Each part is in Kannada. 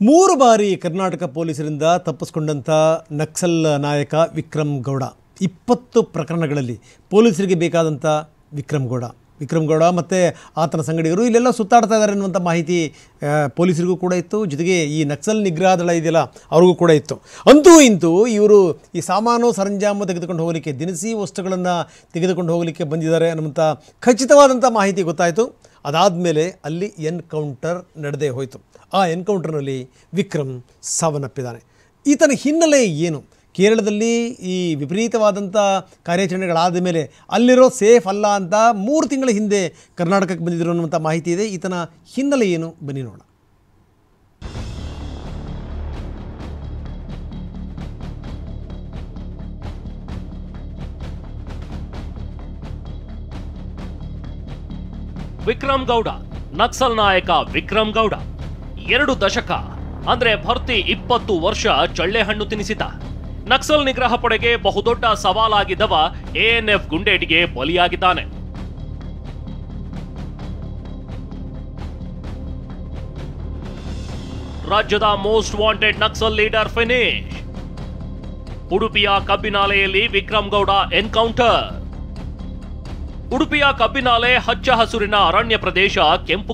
3 ಬಾರಿ ಕರ್ನಾಟಕ ಪೊಲೀಸರಿಂದ ತಪ್ಪಿಸಿಕೊಂಡಂಥ ನಕ್ಸಲ್ ನಾಯಕ ವಿಕ್ರಮ್ ಗೌಡ 20 ಪ್ರಕರಣಗಳಲ್ಲಿ ಪೊಲೀಸರಿಗೆ ಬೇಕಾದಂಥ ವಿಕ್ರಮ್ ಗೌಡ ಮತ್ತು ಆತನ ಸಂಗಡಿಗರು ಇಲ್ಲೆಲ್ಲ ಸುತ್ತಾಡ್ತಾ ಇದ್ದಾರೆ ಅನ್ನುವಂಥ ಮಾಹಿತಿ ಪೊಲೀಸರಿಗೂ ಕೂಡ ಇತ್ತು. ಜೊತೆಗೆ ಈ ನಕ್ಸಲ್ ನಿಗ್ರಹ ದಳ ಇದೆಯಲ್ಲ ಅವ್ರಿಗೂ ಕೂಡ ಇತ್ತು. ಅಂತೂ ಇಂತೂ ಇವರು ಈ ಸಾಮಾನು ಸರಂಜಾಮು ತೆಗೆದುಕೊಂಡು ಹೋಗಲಿಕ್ಕೆ, ದಿನಸಿ ವಸ್ತುಗಳನ್ನು ತೆಗೆದುಕೊಂಡು ಹೋಗಲಿಕ್ಕೆ ಬಂದಿದ್ದಾರೆ ಅನ್ನುವಂಥ ಖಚಿತವಾದಂಥ ಮಾಹಿತಿ ಗೊತ್ತಾಯಿತು. ಅದಾದಮೇಲೆ ಅಲ್ಲಿ ಎನ್ಕೌಂಟರ್ ನಡೆದೇ ಹೋಯಿತು. ಆ ಎನ್ಕೌಂಟರ್ನಲ್ಲಿ ವಿಕ್ರಮ್ ಸಾವನ್ನಪ್ಪಿದ್ದಾನೆ. ಈತನ ಹಿನ್ನೆಲೆ ಏನು? ಕೇರಳದಲ್ಲಿ ಈ ವಿಪರೀತವಾದಂಥ ಕಾರ್ಯಾಚರಣೆಗಳಾದ ಮೇಲೆ ಅಲ್ಲಿರೋ ಸೇಫ್ ಅಲ್ಲ ಅಂತ 3 ತಿಂಗಳ ಹಿಂದೆ ಕರ್ನಾಟಕಕ್ಕೆ ಬಂದಿದ್ರು ಅನ್ನುವಂಥ ಮಾಹಿತಿ ಇದೆ. ಈತನ ಹಿನ್ನೆಲೆ ಏನು? ಬನ್ನಿ ನೋಡೋಣ. ವಿಕ್ರಮ್ ಗೌಡ, ನಕ್ಸಲ್ ನಾಯಕ ವಿಕ್ರಮ್ ಗೌಡ 2 ದಶಕ ಅಂದ್ರೆ ಭರ್ತಿ 20 ವರ್ಷ ಚಳ್ಳೆ ಹಣ್ಣು ತಿನ್ನಿಸಿದ. ನಕ್ಸಲ್ ನಿಗ್ರಹ ಪಡೆಗೆ ಬಹುದೊಡ್ಡ ಸವಾಲಾಗಿದ್ದವ ಎಎನ್ಎಫ್ ಗುಂಡೇಟಿಗೆ ಬಲಿಯಾಗಿದ್ದಾನೆ. ರಾಜ್ಯದ most wanted Naxal leader finish. ಉಡುಪಿಯ ಕಬ್ಬಿನಾಲೆಯಲ್ಲಿ ವಿಕ್ರಮ್ ಗೌಡ ಎನ್ಕೌಂಟರ್. ಉಡುಪಿಯ ಕಬ್ಬಿನಾಲೆ ಹಚ್ಚ ಹಸುರಿನ ಅರಣ್ಯ ಪ್ರದೇಶ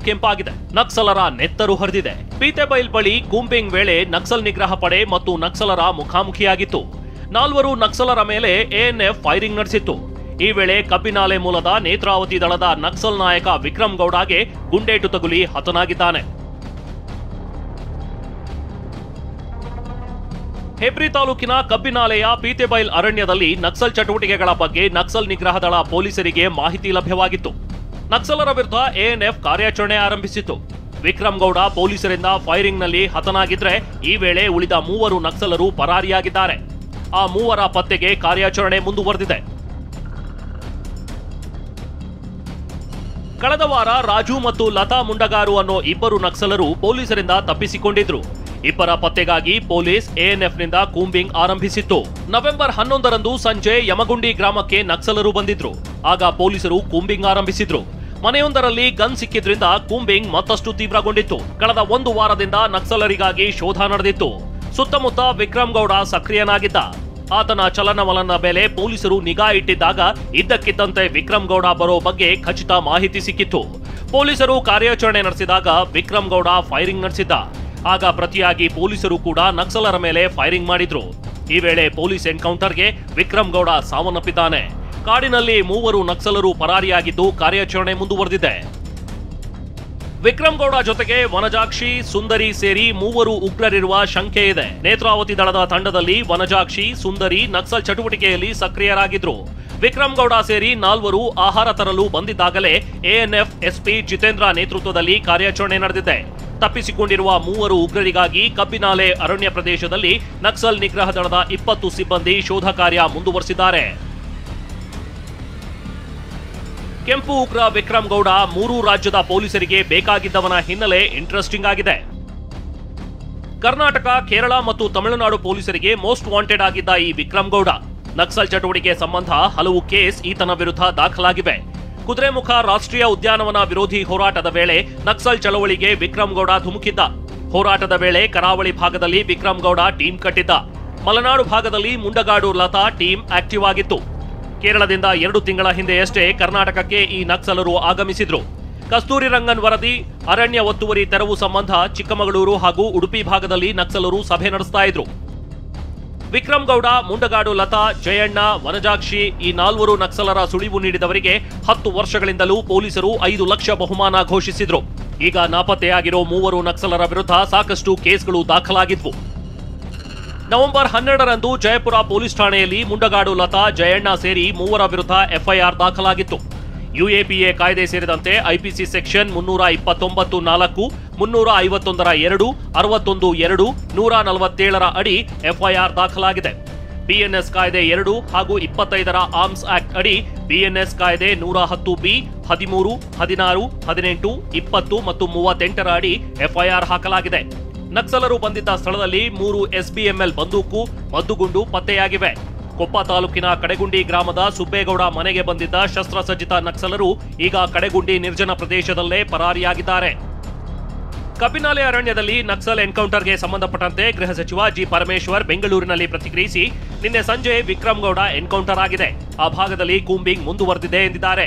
ಕೆಂಪಾಗಿದೆ. ನಕ್ಸಲರ ನೆತ್ತರು ಹರಿದಿದೆ. ಪೀತೆಬೈಲ್ ಬಳಿ ಕೂಂಬಿಂಗ್ ವೇಳೆ ನಕ್ಸಲ್ ನಿಗ್ರಹ ಪಡೆ ಮತ್ತು ನಕ್ಸಲರ ಮುಖಾಮುಖಿಯಾಗಿತ್ತು. 4 ನಕ್ಸಲರ ಮೇಲೆ ಎಎನ್ಎಫ್ ಫೈರಿಂಗ್ ನಡೆಸಿತ್ತು. ಈ ವೇಳೆ ಕಬ್ಬಿನಾಲೆ ಮೂಲದ ನೇತ್ರಾವತಿ ದಳದ ನಕ್ಸಲ್ ನಾಯಕ ವಿಕ್ರಮ್ ಗೌಡಗೆ ಗುಂಡೇಟು ತಗುಲಿ ಹತನಾಗಿದ್ದಾನೆ. ಹೆಬ್ರಿ ತಾಲೂಕಿನ ಕಬ್ಬಿನಾಲೆಯ ಪೀತೆಬೈಲ್ ಅರಣ್ಯದಲ್ಲಿ ನಕ್ಸಲ್ ಚಟುವಟಿಕೆಗಳ ಬಗ್ಗೆ ನಕ್ಸಲ್ ನಿಗ್ರಹ ದಳ ಪೊಲೀಸರಿಗೆ ಮಾಹಿತಿ ಲಭ್ಯವಾಗಿತ್ತು. ನಕ್ಸಲರ ವಿರುದ್ಧ ಎಎನ್ಎಫ್ ಕಾರ್ಯಾಚರಣೆ ಆರಂಭಿಸಿತ್ತು. ವಿಕ್ರಮ್ ಗೌಡ ಪೊಲೀಸರಿಂದ ಫೈರಿಂಗ್ನಲ್ಲಿ ಹತನಾಗಿದ್ರೆ ಈ ವೇಳೆ ಉಳಿದ 3 ನಕ್ಸಲರು ಪರಾರಿಯಾಗಿದ್ದಾರೆ. ಆ 3 ಪತ್ತೆಗೆ ಕಾರ್ಯಾಚರಣೆ ಮುಂದುವರೆದಿದೆ. ಕಳೆದ ವಾರ ರಾಜು ಮತ್ತು ಲತಾ ಮುಂಡಗಾರು ಅನ್ನೋ 2 ನಕ್ಸಲರು ಪೊಲೀಸರಿಂದ ತಪ್ಪಿಸಿಕೊಂಡಿದ್ರು. 2 ಪತ್ತೆಗಾಗಿ ಪೊಲೀಸ್ ಎಎನ್ಎಫ್ನಿಂದ ಕೂಂಬಿಂಗ್ ಆರಂಭಿಸಿತ್ತು. ನವೆಂಬರ್ 11ರಂದು ಸಂಜೆ ಯಮಗುಂಡಿ ಗ್ರಾಮಕ್ಕೆ ನಕ್ಸಲರು ಬಂದಿದ್ರು. ಆಗ ಪೊಲೀಸರು ಕೂಂಬಿಂಗ್ ಆರಂಭಿಸಿದ್ರು. ಮನೆಯೊಂದರಲ್ಲಿ ಗನ್ ಸಿಕ್ಕಿದ್ರಿಂದ ಕೂಂಬಿಂಗ್ ಮತ್ತಷ್ಟು ತೀವ್ರಗೊಂಡಿತ್ತು. ಕಳೆದ 1 ವಾರದಿಂದ ನಕ್ಸಲರಿಗಾಗಿ ಶೋಧ ನಡೆದಿತ್ತು. ಸುತ್ತಮುತ್ತ ವಿಕ್ರಮ್ ಗೌಡ ಸಕ್ರಿಯನಾಗಿದ್ದ. ಆತನ ಚಲನವಲನ ಮೇಲೆ ಪೊಲೀಸರು ನಿಗಾ ಇಟ್ಟಿದ್ದಾಗ ಇದ್ದಕ್ಕಿದ್ದಂತೆ ವಿಕ್ರಮ್ ಗೌಡ ಬರೋ ಬಗ್ಗೆ ಖಚಿತ ಮಾಹಿತಿ ಸಿಕ್ಕಿತ್ತು. ಪೊಲೀಸರು ಕಾರ್ಯಾಚರಣೆ ನಡೆಸಿದಾಗ ವಿಕ್ರಮ್ ಗೌಡ ಫೈರಿಂಗ್ ನಡೆಸಿದ್ದ. ಆಗ ಪ್ರತಿಯಾಗಿ ಪೊಲೀಸರು ಕೂಡ ನಕ್ಸಲರ ಮೇಲೆ ಫೈರಿಂಗ್ ಮಾಡಿದ್ರು. ಈ ವೇಳೆ ಪೊಲೀಸ್ ಎನ್ಕೌಂಟರ್ಗೆ ವಿಕ್ರಮ್ ಗೌಡ ಸಾವನ್ನಪ್ಪಿದ್ದಾನೆ. ಕಾಡಿನಲ್ಲಿ 3 ನಕ್ಸಲರು ಪರಾರಿಯಾಗಿದ್ದು ಕಾರ್ಯಾಚರಣೆ ಮುಂದುವರೆದಿದೆ. ವಿಕ್ರಮ್ ಗೌಡ ಜೊತೆಗೆ ವನಜಾಕ್ಷಿ, ಸುಂದರಿ ಸೇರಿ 3 ಉಗ್ರರಿರುವ ಶಂಕೆ ಇದೆ. ನೇತ್ರಾವತಿ ದಳದ ತಂಡದಲ್ಲಿ ವನಜಾಕ್ಷಿ, ಸುಂದರಿ ನಕ್ಸಲ್ ಚಟುವಟಿಕೆಯಲ್ಲಿ ಸಕ್ರಿಯರಾಗಿದ್ರು. ವಿಕ್ರಮ್ ಗೌಡ ಸೇರಿ 4 ಆಹಾರ ತರಲು ಬಂದಿದ್ದಾಗಲೇ ಎಎನ್ಎಫ್ ಎಸ್ಪಿ ಜಿತೇಂದ್ರ ನೇತೃತ್ವದಲ್ಲಿ ಕಾರ್ಯಾಚರಣೆ ನಡೆದಿದೆ. ತಪ್ಪಿಸಿಕೊಂಡಿರುವ 3 ಉಗ್ರರಿಗಾಗಿ ಕಬ್ಬಿನಾಲೆ ಅರಣ್ಯ ಪ್ರದೇಶದಲ್ಲಿ ನಕ್ಸಲ್ ನಿಗ್ರಹ ದಳದ 20 ಸಿಬ್ಬಂದಿ ಶೋಧ ಕಾರ್ಯ ಮುಂದುವರೆಸಿದ್ದಾರೆ. ಕೆಂಪು ಉಗ್ರ ವಿಕ್ರಮ್ ಗೌಡ 3 ರಾಜ್ಯದ ಪೊಲೀಸರಿಗೆ ಬೇಕಾಗಿದ್ದವನ ಹಿನ್ನೆಲೆ ಇಂಟ್ರೆಸ್ಟಿಂಗ್ ಆಗಿದೆ. ಕರ್ನಾಟಕ, ಕೇರಳ ಮತ್ತು ತಮಿಳುನಾಡು ಪೊಲೀಸರಿಗೆ ಮೋಸ್ಟ್ ವಾಂಟೆಡ್ ಆಗಿದ್ದ ಈ ವಿಕ್ರಮ್ ಗೌಡ ನಕ್ಸಲ್ ಚಟುವಟಿಕೆ ಸಂಬಂಧ ಹಲವು ಕೇಸ್ ಈತನ ವಿರುದ್ಧ ದಾಖಲಾಗಿವೆ. ಕುದುರೆಮುಖ ರಾಷ್ಟ್ರೀಯ ಉದ್ಯಾನವನ ವಿರೋಧಿ ಹೋರಾಟದ ವೇಳೆ ನಕ್ಸಲ್ ಚಳವಳಿಗೆ ವಿಕ್ರಮ್ ಗೌಡ ಧುಮುಕಿದ್ದ. ಹೋರಾಟದ ವೇಳೆ ಕರಾವಳಿ ಭಾಗದಲ್ಲಿ ವಿಕ್ರಮ್ ಗೌಡ ಟೀಮ್ ಕಟ್ಟಿದ್ದ. ಮಲೆನಾಡು ಭಾಗದಲ್ಲಿ ಮುಂಡಗಾಡು ಲತಾ ಟೀಮ್ ಆಕ್ಟಿವ್ ಆಗಿತ್ತು. ಕೇರಳದಿಂದ 2 ತಿಂಗಳ ಹಿಂದೆಯಷ್ಟೇ ಕರ್ನಾಟಕಕ್ಕೆ ಈ ನಕ್ಸಲರು ಆಗಮಿಸಿದ್ರು. ಕಸ್ತೂರಿ ರಂಗನ್ ವರದಿ, ಅರಣ್ಯ ಒತ್ತುವರಿ ತೆರವು ಸಂಬಂಧ ಚಿಕ್ಕಮಗಳೂರು ಹಾಗೂ ಉಡುಪಿ ಭಾಗದಲ್ಲಿ ನಕ್ಸಲರು ಸಭೆ ನಡೆಸ್ತಾ ಇದ್ರು. ವಿಕ್ರಮ್ ಗೌಡ, ಮುಂಡಗಾಡು ಲತಾ, ಜಯಣ್ಣ, ವನಜಾಕ್ಷಿ ಈ 4 ನಕ್ಸಲರ ಸುಳಿವು ನೀಡಿದವರಿಗೆ 10 ವರ್ಷಗಳಿಂದಲೂ ಪೊಲೀಸರು 5 ಲಕ್ಷ ಬಹುಮಾನ ಘೋಷಿಸಿದ್ರು. ಈಗ ನಾಪತ್ತೆಯಾಗಿರೋ 3 ನಕ್ಸಲರ ವಿರುದ್ಧ ಸಾಕಷ್ಟು ಕೇಸ್ಗಳು ದಾಖಲಾಗಿದ್ವು. ನವೆಂಬರ್ 12ರಂದು ಜಯಪುರ ಪೊಲೀಸ್ ಠಾಣೆಯಲ್ಲಿ ಮುಂಡಗಾಡು ಲತಾ, ಜಯಣ್ಣ ಸೇರಿ 3 ವಿರುದ್ಧ ಎಫ್ಐಆರ್ ದಾಖಲಾಗಿತ್ತು. ಯುಎಪಿಎ ಕಾಯ್ದೆ ಸೇರಿದಂತೆ ಐಪಿಸಿ ಸೆಕ್ಷನ್ 329(4), 351(2), 61(2), 147 ಅಡಿ ಎಫ್ಐಆರ್ ದಾಖಲಾಗಿದೆ. ಬಿಎನ್ಎಸ್ ಕಾಯ್ದೆ 2 ಹಾಗೂ 25 ಆರ್ಮ್ಸ್ ಆಕ್ಟ್ ಅಡಿ ಬಿಎನ್ಎಸ್ ಕಾಯ್ದೆ 110(b), 13, 16, 18, 20 ಮತ್ತು 38 ಅಡಿ ಎಫ್ಐಆರ್ ಹಾಕಲಾಗಿದೆ. ನಕ್ಸಲರು ಬಂದಿದ್ದ ಸ್ಥಳದಲ್ಲಿ 3 ಎಸ್ಬಿಎಂಎಲ್ ಬಂದೂಕು, ಮದ್ದುಗುಂಡು ಪತ್ತೆಯಾಗಿವೆ. ಕೊಪ್ಪ ತಾಲೂಕಿನ ಕಡೆಗುಂಡಿ ಗ್ರಾಮದ ಸುಬ್ಬೇಗೌಡ ಮನೆಗೆ ಬಂದಿದ್ದ ಶಸ್ತ್ರಸಜ್ಜಿತ ನಕ್ಸಲರು ಈಗ ಕಡೆಗುಂಡಿ ನಿರ್ಜನ ಪ್ರದೇಶದಲ್ಲೇ ಪರಾರಿಯಾಗಿದ್ದಾರೆ. ಕಬ್ಬಿನಾಲೆ ಅರಣ್ಯದಲ್ಲಿ ನಕ್ಸಲ್ ಎನ್ಕೌಂಟರ್ಗೆ ಸಂಬಂಧಪಟ್ಟಂತೆ ಗೃಹ ಸಚಿವ ಜಿ ಪರಮೇಶ್ವರ್ ಬೆಂಗಳೂರಿನಲ್ಲಿ ಪ್ರತಿಕ್ರಿಯಿಸಿ, ನಿನ್ನೆ ಸಂಜೆ ವಿಕ್ರಮ್ ಗೌಡ ಎನ್ಕೌಂಟರ್ ಆಗಿದೆ, ಆ ಭಾಗದಲ್ಲಿ ಕೂಂಬಿಂಗ್ ಮುಂದುವರೆದಿದೆ ಎಂದಿದ್ದಾರೆ.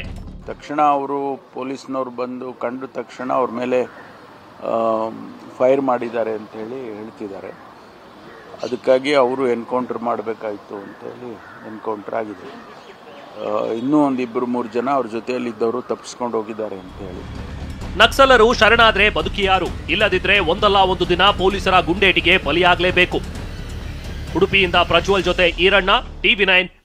ತಕ್ಷಣ ಅವರು ಪೊಲೀಸ್ನವ್ರು ಬಂದು ಕಂಡ ತಕ್ಷಣ ಅವ್ರ ಮೇಲೆ ಫೈರ್ ಮಾಡಿದ್ದಾರೆ ಅಂತೇಳಿ ಹೇಳ್ತಿದ್ದಾರೆ. ಅದಕ್ಕಾಗಿ ಅವರು ಎನ್ಕೌಂಟರ್ ಮಾಡಬೇಕಾಯಿತು ಅಂತೇಳಿ ಎನ್ಕೌಂಟರ್ ಆಗಿದೆ. ಇನ್ನೂ ಒಂದಿಬ್ಬರು 3 ಜನ ಅವ್ರ ಜೊತೆಯಲ್ಲಿದ್ದವರು ತಪ್ಪಿಸ್ಕೊಂಡು ಹೋಗಿದ್ದಾರೆ ಅಂತ ಹೇಳಿ. ನಕ್ಸಲರು ಶರಣಾದ್ರೆ ಬದುಕಿಯಾರು, ಇಲ್ಲದಿದ್ರೆ ಒಂದಲ್ಲ ಒಂದು ದಿನ ಪೊಲೀಸರ ಗುಂಡೇಟಿಗೆ ಬಲಿಯಾಗಲೇಬೇಕು. ಉಡುಪಿಯಿಂದ ಪ್ರಜ್ವಲ್ ಜೊತೆ ಈರಣ್ಣ, TV9